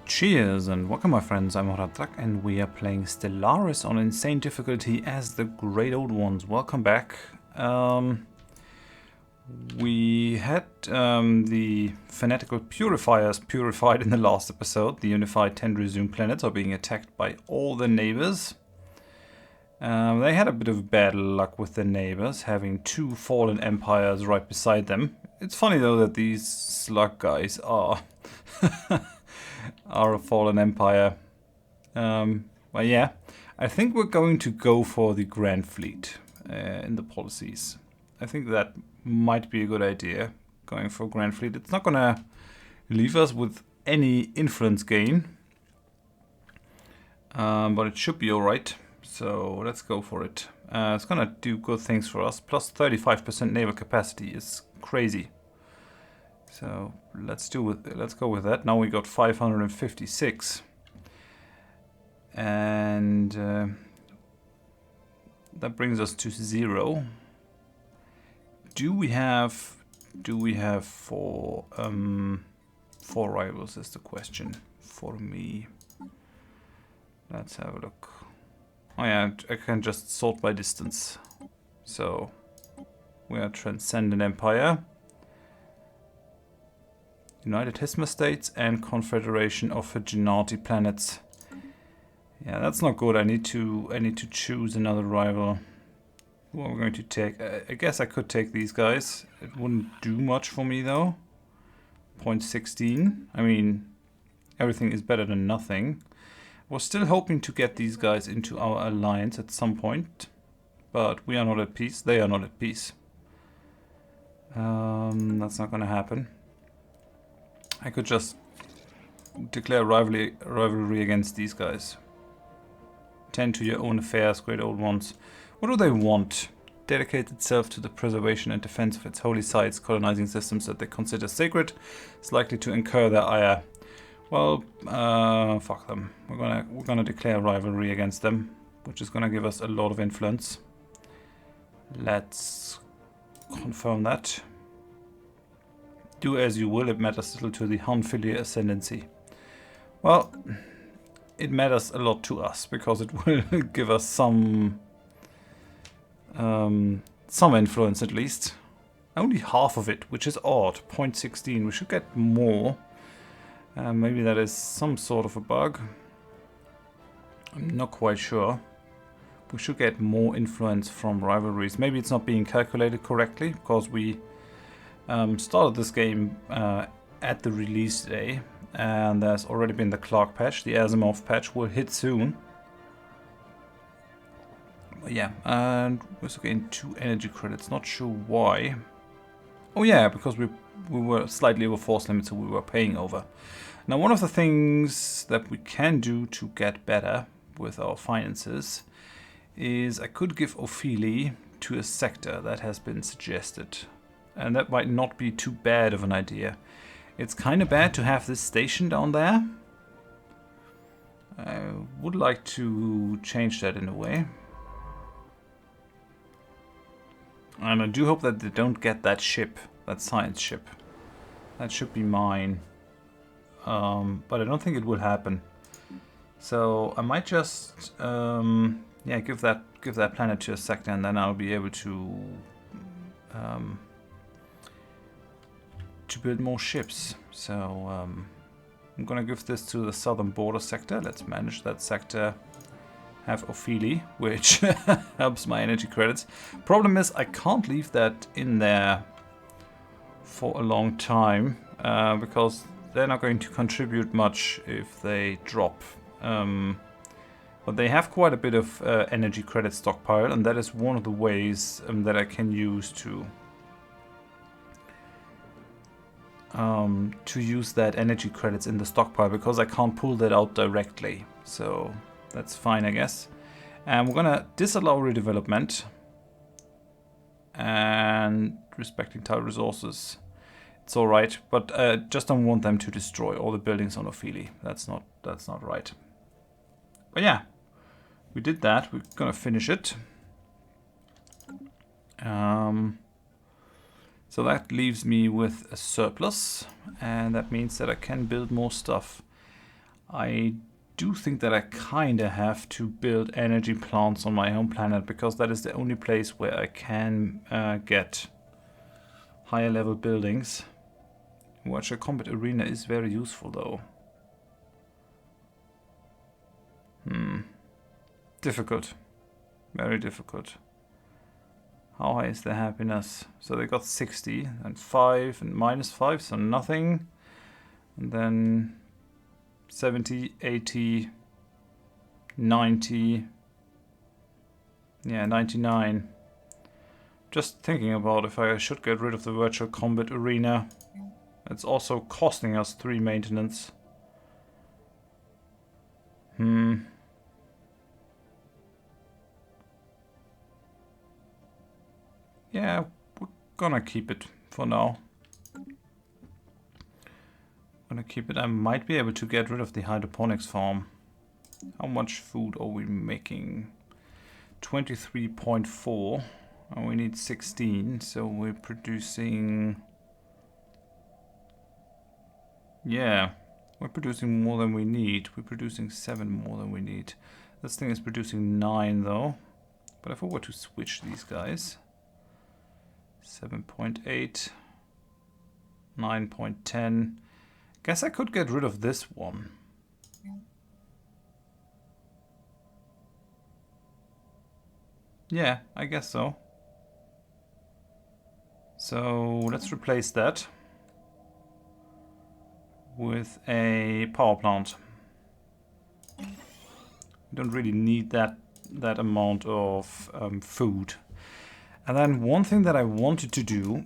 Cheers and welcome my friends, I'm Horath Drak and we are playing Stellaris on insane difficulty as the Great Old Ones. Welcome back. We had the fanatical purifiers purified in the last episode. The unified 10 resumed planets are being attacked by all the neighbors. They had a bit of bad luck with their neighbors, having two fallen empires right beside them. It's funny though that these slug guys are... are a fallen empire. Well, yeah, I think we're going to go for the Grand Fleet in the policies. I think that might be a good idea, going for Grand Fleet. It's not going to leave us with any influence gain, but it should be alright. So let's go for it. It's going to do good things for us. Plus 35% naval capacity is crazy. So let's go with that. Now we got 556, and that brings us to 0. Do we have four rivals? Is the question for me. Let's have a look. Oh yeah, I can just sort by distance. So we are Transcendent Empire, United Hisma States, and Confederation of Fhtagn planets. Yeah, that's not good. I need to choose another rival. Who am I going to take? I guess I could take these guys. It wouldn't do much for me though. 0.16. I mean, everything is better than nothing. I was still hoping to get these guys into our alliance at some point, but we are not at peace. They are not at peace. That's not going to happen. I could just declare rivalry against these guys. Tend to your own affairs, Great Old Ones. What do they want? Dedicate itself to the preservation and defense of its holy sites, colonizing systems that they consider sacred. It's likely to incur their ire. Well, fuck them. We're gonna declare rivalry against them, which is gonna give us a lot of influence. Let's confirm that. Do as you will, it matters little to the Hanfilier ascendancy. Well, it matters a lot to us, because it will give us some influence at least. Only half of it, which is odd. 0.16. We should get more. Maybe that is some sort of a bug. I'm not quite sure. We should get more influence from rivalries. Maybe it's not being calculated correctly, because we started this game at the release day, and there's already been the Clark patch. The Asimov patch will hit soon. But yeah, and we're also getting 2 energy credits. Not sure why. Oh yeah, because we were slightly over force limit, so we were paying over. Now, one of the things that we can do to get better with our finances is I could give Ophelia to a sector that has been suggested. And that might not be too bad of an idea. It's kind of bad to have this station down there. I would like to change that in a way. And I do hope that they don't get that ship, that science ship. That should be mine. But I don't think it will happen. So I might just yeah, give that planet to a sector, and then I'll be able to build more ships. So I'm gonna give this to the southern border sector. Let's manage that sector. Have Ophelia, which helps my energy credits. Problem is I can't leave that in there for a long time, because they're not going to contribute much if they drop. But they have quite a bit of energy credit stockpile, and that is one of the ways that I can use to use that energy credits in the stockpile, because I can't pull that out directly. So that's fine, I guess. And we're gonna disallow redevelopment and respecting tile resources. It's all right, but just don't want them to destroy all the buildings on Ophelia. That's not right. But yeah, we did that. We're gonna finish it. So that leaves me with a surplus, and that means that I can build more stuff. I do think that I kinda have to build energy plants on my home planet, because that is the only place where I can get higher level buildings. Virtual combat arena is very useful though. Difficult. Very difficult. How high is their happiness? So they got 60 and 5 and -5, so nothing. And then 70, 80, 90. Yeah, 99. Just thinking about if I should get rid of the virtual combat arena. It's also costing us 3 maintenance. Yeah, we're gonna keep it for now. Gonna keep it. I might be able to get rid of the hydroponics farm. How much food are we making? 23.4. And we need 16, so we're producing... Yeah, we're producing more than we need. We're producing 7 more than we need. This thing is producing 9 though. But if I were to switch these guys... 7.8, 9.10. Guess I could get rid of this one. Yeah, I guess so. So let's replace that with a power plant. We don't really need that amount of food. And then one thing that I wanted to do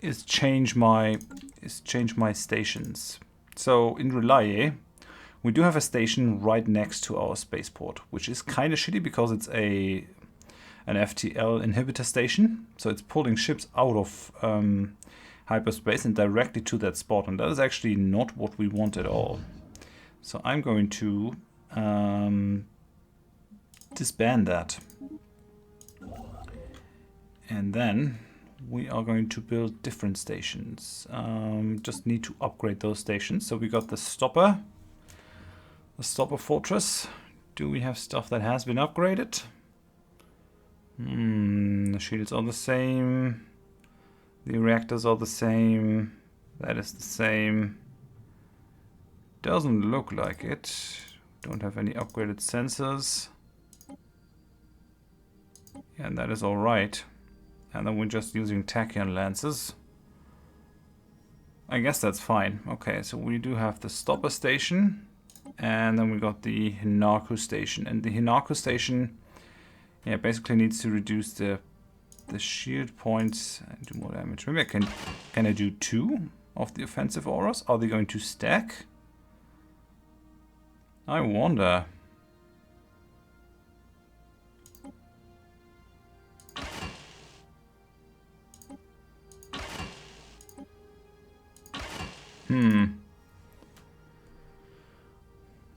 is change my stations. So in R'lyeh, we do have a station right next to our spaceport, which is kind of shitty because it's an FTL inhibitor station. So it's pulling ships out of hyperspace and directly to that spot, and that is actually not what we want at all. So I'm going to disband that. And then we are going to build different stations. Just need to upgrade those stations. So we got the stopper fortress. Do we have stuff that has been upgraded? The shields are the same. The reactors are the same. That is the same. Doesn't look like it. Don't have any upgraded sensors. And that is all right. And then we're just using tachyon lances. I guess that's fine. Okay, so we do have the stopper station. And then we got the Hinarku station. And the Hinarku station, yeah, basically needs to reduce the shield points and do more damage. Maybe can I do 2 of the offensive auras? Are they going to stack? I wonder.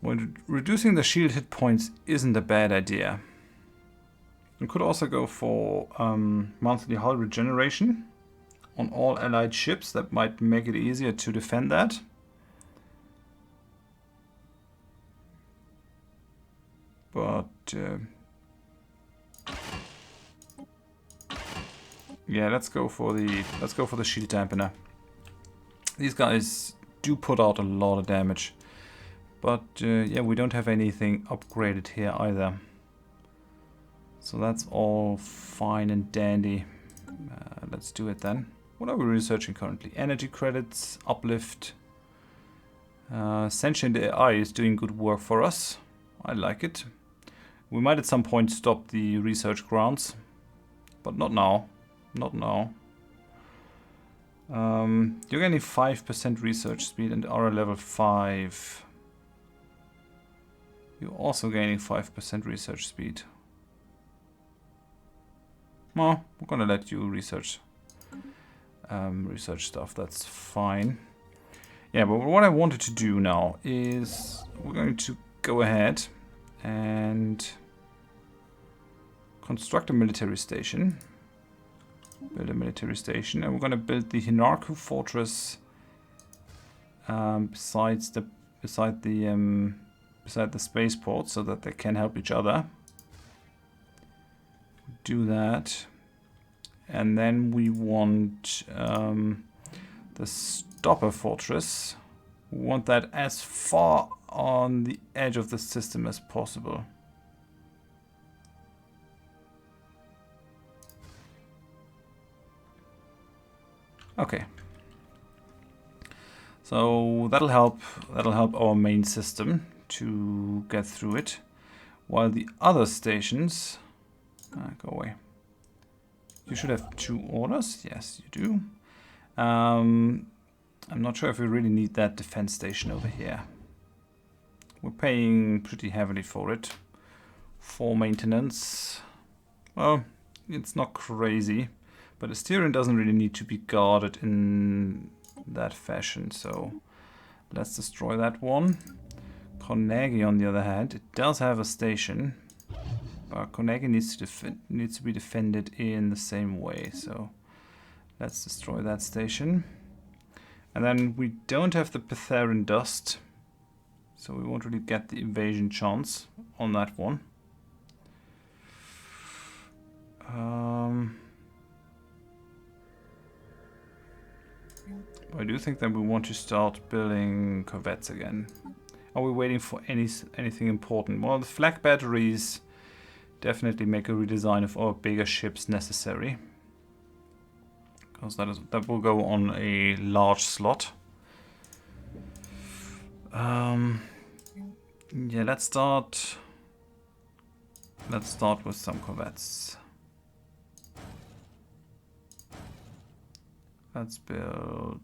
Well, reducing the shield hit points isn't a bad idea. We could also go for monthly hull regeneration on all allied ships. That might make it easier to defend that. But yeah, let's go for the shield dampener. These guys do put out a lot of damage. But yeah, we don't have anything upgraded here either. So that's all fine and dandy. Let's do it then. What are we researching currently? Energy credits, uplift. Sentient AI is doing good work for us. I like it. We might at some point stop the research grounds. But not now. Not now. You're getting 5% research speed and are level 5. You're also gaining 5% research speed. Well, we're gonna let you research stuff. That's fine. Yeah, but what I wanted to do now is we're going to go ahead and construct a military station. Build a military station, and we're going to build the Hinarku fortress besides the beside the spaceport so that they can help each other. Do that. And then we want the stopper fortress. We want that as far on the edge of the system as possible. Okay. So that'll help our main system to get through it, while the other stations go away. You should have 2 orders. Yes, you do. I'm not sure if we really need that defense station over here. We're paying pretty heavily for it. For maintenance. Well, it's not crazy, but Asterion doesn't really need to be guarded in that fashion, so let's destroy that one. Carnegie, on the other hand, it does have a station, but Carnegie needs to be defended in the same way, so let's destroy that station. And then we don't have the Ptharan dust, so we won't really get the invasion chance on that one. I do think that we want to start building corvettes again. Are we waiting for anything important? Well, the flak batteries definitely make a redesign of our bigger ships necessary, because that will go on a large slot. Yeah, let's start with some corvettes. Let's build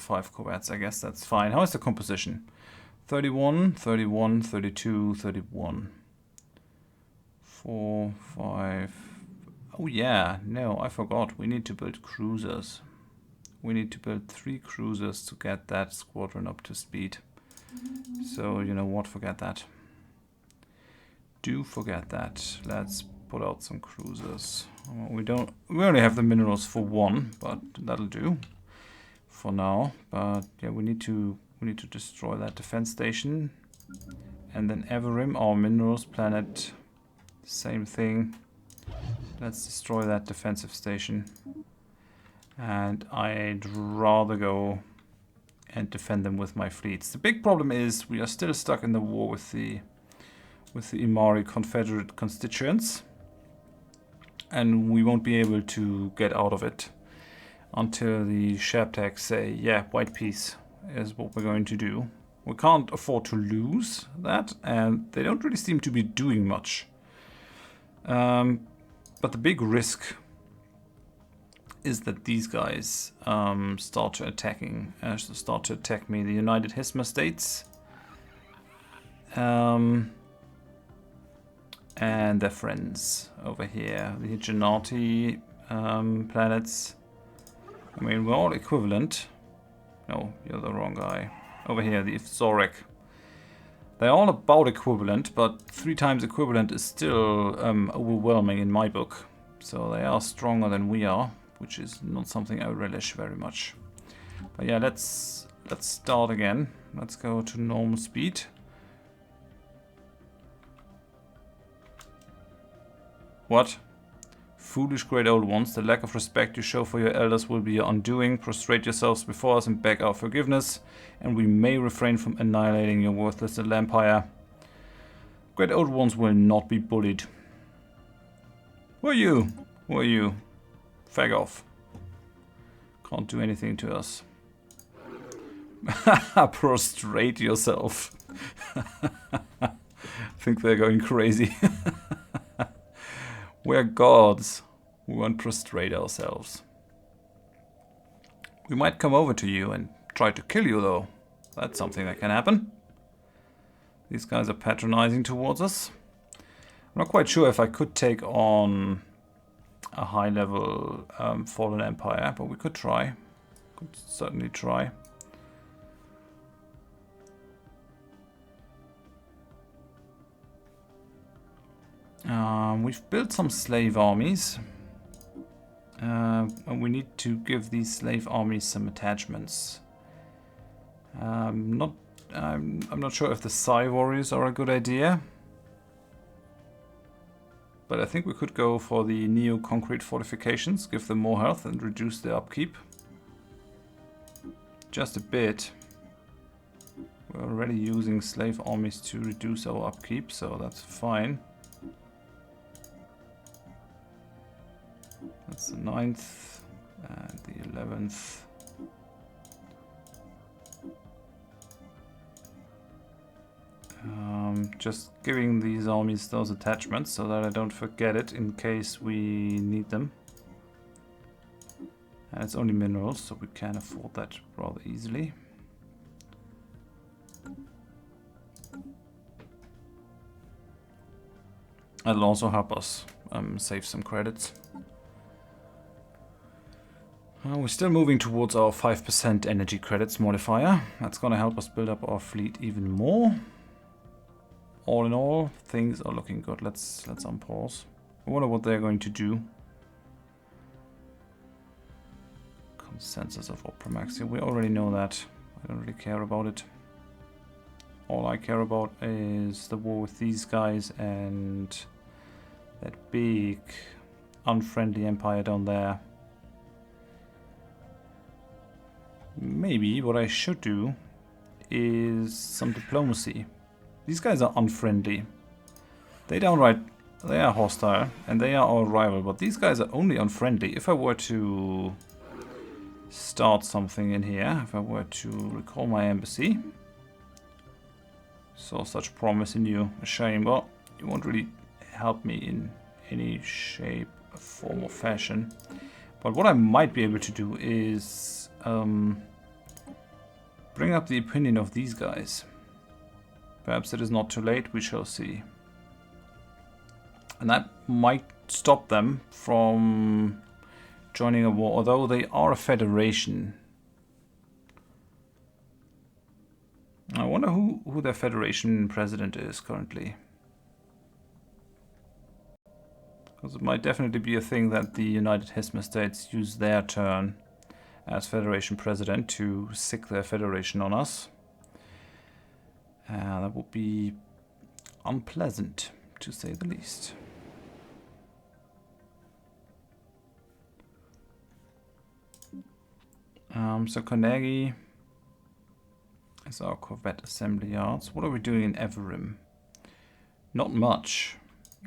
5 corvettes. I guess that's fine. How is the composition? 31, 31, 32, 31. 4, 5. Oh yeah, no, I forgot. We need to build cruisers. We need to build 3 cruisers to get that squadron up to speed. So, you know what, forget that. Do forget that. Let's put out some cruisers. We only have the minerals for 1, but that'll do for now. But yeah, we need to destroy that defense station. And then Everim, our minerals planet, same thing. Let's destroy that defensive station. And I'd rather go and defend them with my fleets. The big problem is we are still stuck in the war with the Imari Confederate constituents, and we won't be able to get out of it until the Shabtag say, yeah, white peace is what we're going to do. We can't afford to lose that, and they don't really seem to be doing much. But the big risk is that these guys start to attack me. The United Hisma States. And their friends over here, the Genati planets. I mean, we're all equivalent. No, you're the wrong guy. Over here, the Ifzorek. They're all about equivalent, but 3 times equivalent is still overwhelming in my book. So they are stronger than we are, which is not something I relish very much. But yeah, let's start again. Let's go to normal speed. What? Foolish great old ones, the lack of respect you show for your elders will be your undoing. Prostrate yourselves before us and beg our forgiveness, and we may refrain from annihilating your worthless little empire. Great old ones will not be bullied. Who are you? Who are you? Fag off. Can't do anything to us. Prostrate yourself. I think they're going crazy. We're gods. We won't prostrate ourselves. We might come over to you and try to kill you, though. That's something that can happen. These guys are patronizing towards us. I'm not quite sure if I could take on a high-level fallen empire, but we could try. Could certainly try. We've built some slave armies, and we need to give these slave armies some attachments. I'm not sure if the Psi Warriors are a good idea. But I think we could go for the Neo-Concrete Fortifications, give them more health and reduce their upkeep. Just a bit. We're already using slave armies to reduce our upkeep, so that's fine. That's the 9th and the 11th. Just giving these armies those attachments so that I don't forget it in case we need them. And it's only minerals, so we can afford that rather easily. That'll also help us save some credits. We're still moving towards our 5% energy credits modifier. That's going to help us build up our fleet even more. All in all, things are looking good. Let's unpause. I wonder what they're going to do. Consensus of Opramaxia. We already know that. I don't really care about it. All I care about is the war with these guys and that big unfriendly empire down there. Maybe what I should do is some diplomacy. These guys are unfriendly. They are hostile and they are our rival, but these guys are only unfriendly. If I were to start something in here, if I were to recall my embassy, saw such promise in you, a shame. Well, you won't really help me in any shape, form or fashion. But what I might be able to do is bring up the opinion of these guys. Perhaps it is not too late, we shall see. And that might stop them from joining a war, although they are a federation. I wonder who their federation president is currently. Because it might definitely be a thing that the United Hisma States use their turn as federation president to sick their federation on us. That would be unpleasant, to say the least. So Carnegie is our Corvette assembly yards. What are we doing in Everim? Not much.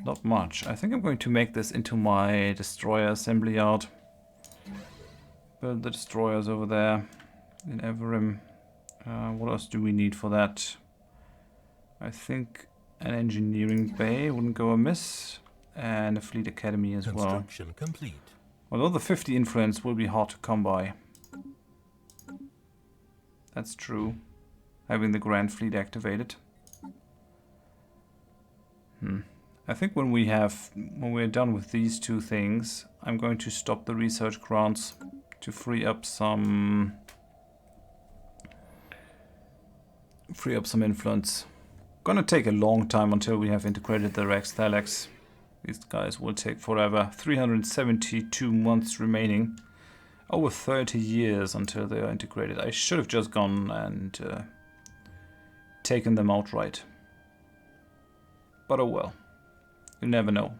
Not much. I think I'm going to make this into my destroyer assembly yard. Build the destroyers over there in Everim. What else do we need for that? I think an engineering bay wouldn't go amiss, and a fleet academy as well. Construction complete. Although the 50 influence will be hard to come by. That's true. Having the Grand Fleet activated. I think when we're done with these two things, I'm going to stop the research grants to free up some influence. Gonna take a long time until we have integrated the Rex Thalax. These guys will take forever. 372 months remaining. Over 30 years until they are integrated. I should have just gone and taken them outright. But oh well. You never know.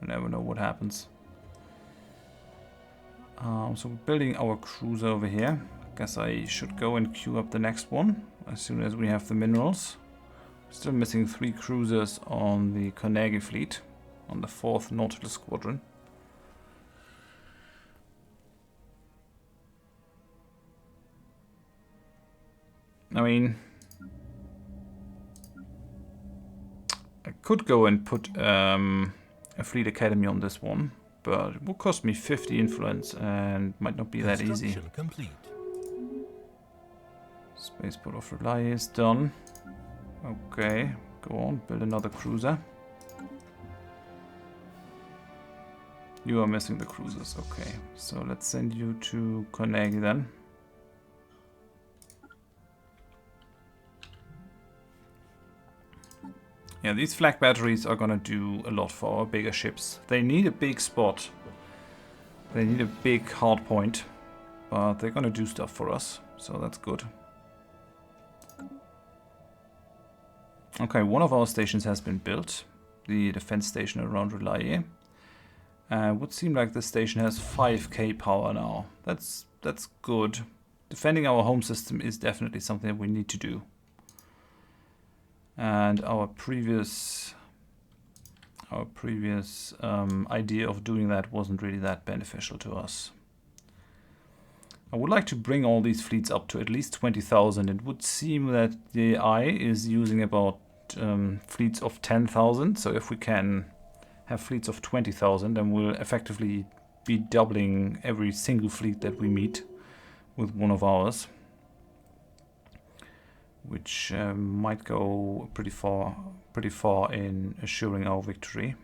You never know what happens. So we're building our cruiser over here. Guess I should go and queue up the next one as soon as we have the minerals. Still missing 3 cruisers on the Carnegie fleet, on the 4th Nautilus Squadron. I mean, I could go and put a fleet academy on this one, but it will cost me 50 influence and might not be that easy. Complete. Spaceport of R'lyeh is done. Okay, go on, build another cruiser. You are missing the cruisers, okay. So let's send you to Carnegie then. Yeah, these flak batteries are gonna do a lot for our bigger ships. They need a big spot. They need a big hard point. But they're gonna do stuff for us, so that's good. Okay, one of our stations has been built. The defense station around R'lyeh. Would seem like this station has 5k power now. That's good. Defending our home system is definitely something that we need to do. And our previous idea of doing that wasn't really that beneficial to us. I would like to bring all these fleets up to at least 20,000. It would seem that the AI is using about fleets of 10,000. So if we can have fleets of 20,000, then we'll effectively be doubling every single fleet that we meet with one of ours, which might go pretty far in assuring our victory.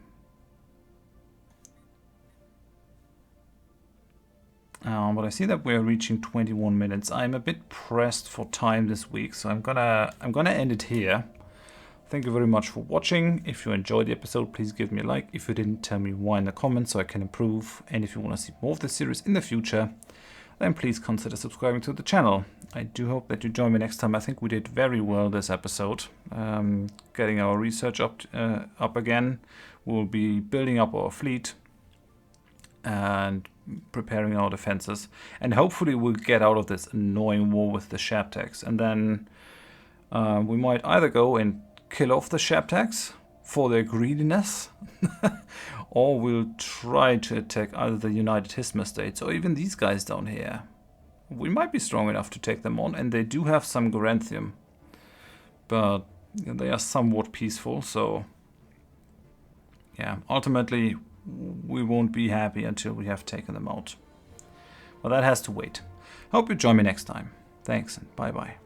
But I see that we're reaching 21 minutes. I'm a bit pressed for time this week, so I'm gonna end it here. Thank you very much for watching. If you enjoyed the episode, please give me a like. If you didn't, tell me why in the comments so I can improve. And if you want to see more of this series in the future, then please consider subscribing to the channel. I do hope that you join me next time. I think we did very well this episode. Getting our research up again. We'll be building up our fleet and preparing our defenses. And hopefully we'll get out of this annoying war with the Shaptags. And then we might either go and kill off the Shaptags for their greediness, or we'll try to attack either the United Hisma states or even these guys down here. We might be strong enough to take them on, and they do have some Garanthium, but they are somewhat peaceful, so yeah, ultimately we won't be happy until we have taken them out. But that has to wait. Hope you join me next time. Thanks and bye bye.